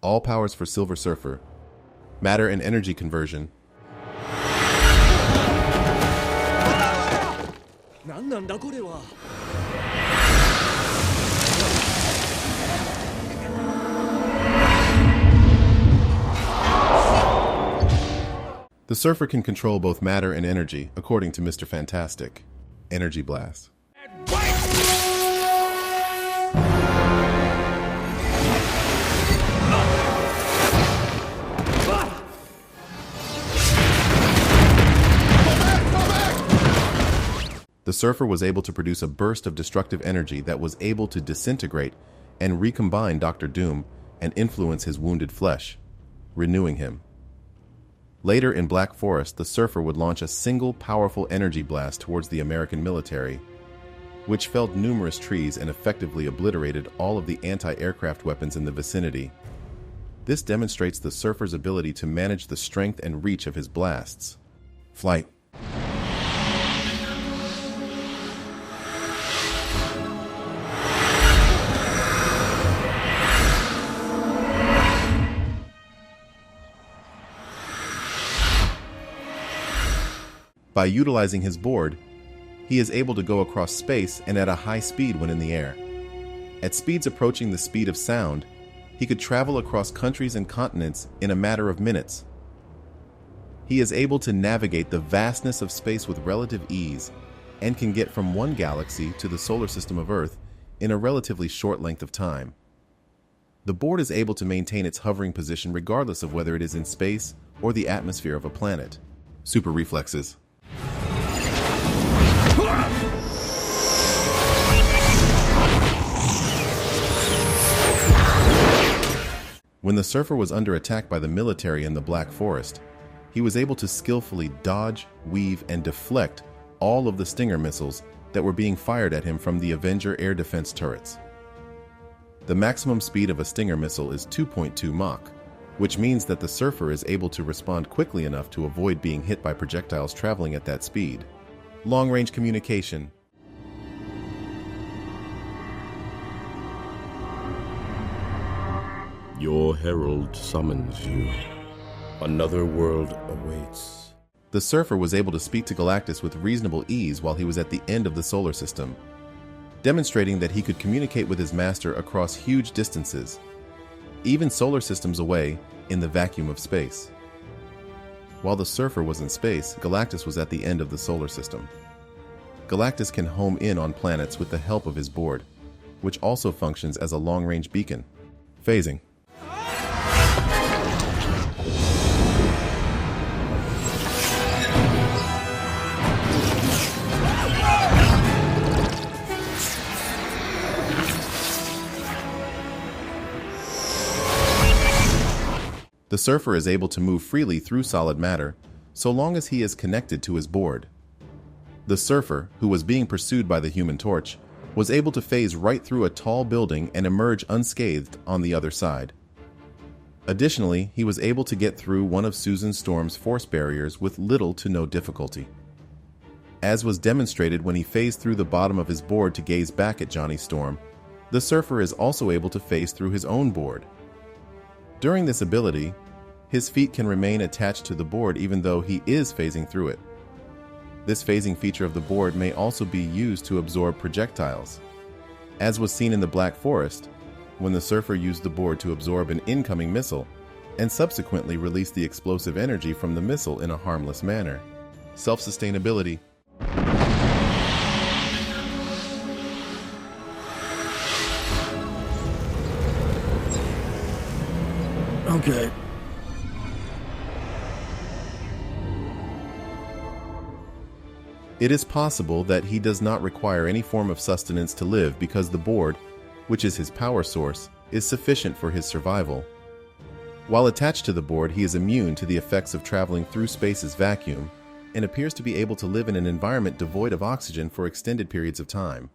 all powers for Silver Surfer. Matter and energy conversion. The Surfer can control both matter and energy, according to Mr. Fantastic. Energy Blast. The Surfer was able to produce a burst of destructive energy that was able to disintegrate and recombine Dr. Doom and influence his wounded flesh, renewing him. Later in Black Forest, the Surfer would launch a single powerful energy blast towards the American military, which felled numerous trees and effectively obliterated all of the anti-aircraft weapons in the vicinity. This demonstrates the Surfer's ability to manage the strength and reach of his blasts. Flight. By utilizing his board, he is able to go across space and at a high speed when in the air. At speeds approaching the speed of sound, he could travel across countries and continents in a matter of minutes. He is able to navigate the vastness of space with relative ease and can get from one galaxy to the solar system of Earth in a relatively short length of time. The board is able to maintain its hovering position regardless of whether it is in space or the atmosphere of a planet. Super reflexes. When the Surfer was under attack by the military in the Black Forest, he was able to skillfully dodge, weave, and deflect all of the Stinger missiles that were being fired at him from the Avenger air defense turrets. The maximum speed of a Stinger missile is 2.2 Mach, which means that the Surfer is able to respond quickly enough to avoid being hit by projectiles traveling at that speed. Long-range communication. Your herald summons you. Another world awaits. The Surfer was able to speak to Galactus with reasonable ease while he was at the end of the solar system, demonstrating that he could communicate with his master across huge distances, even solar systems away in the vacuum of space. While the Surfer was in space, Galactus was at the end of the solar system. Galactus can home in on planets with the help of his board, which also functions as a long-range beacon. Phasing. The Surfer is able to move freely through solid matter, so long as he is connected to his board. The Surfer, who was being pursued by the Human Torch, was able to phase right through a tall building and emerge unscathed on the other side. Additionally, he was able to get through one of Susan Storm's force barriers with little to no difficulty. As was demonstrated when he phased through the bottom of his board to gaze back at Johnny Storm, the Surfer is also able to phase through his own board. During this ability, his feet can remain attached to the board even though he is phasing through it. This phasing feature of the board may also be used to absorb projectiles. As was seen in the Black Forest, when the Surfer used the board to absorb an incoming missile and subsequently release the explosive energy from the missile in a harmless manner. Self-sustainability. Okay. It is possible that he does not require any form of sustenance to live because the board, which is his power source, is sufficient for his survival. While attached to the board, he is immune to the effects of traveling through space's vacuum and appears to be able to live in an environment devoid of oxygen for extended periods of time.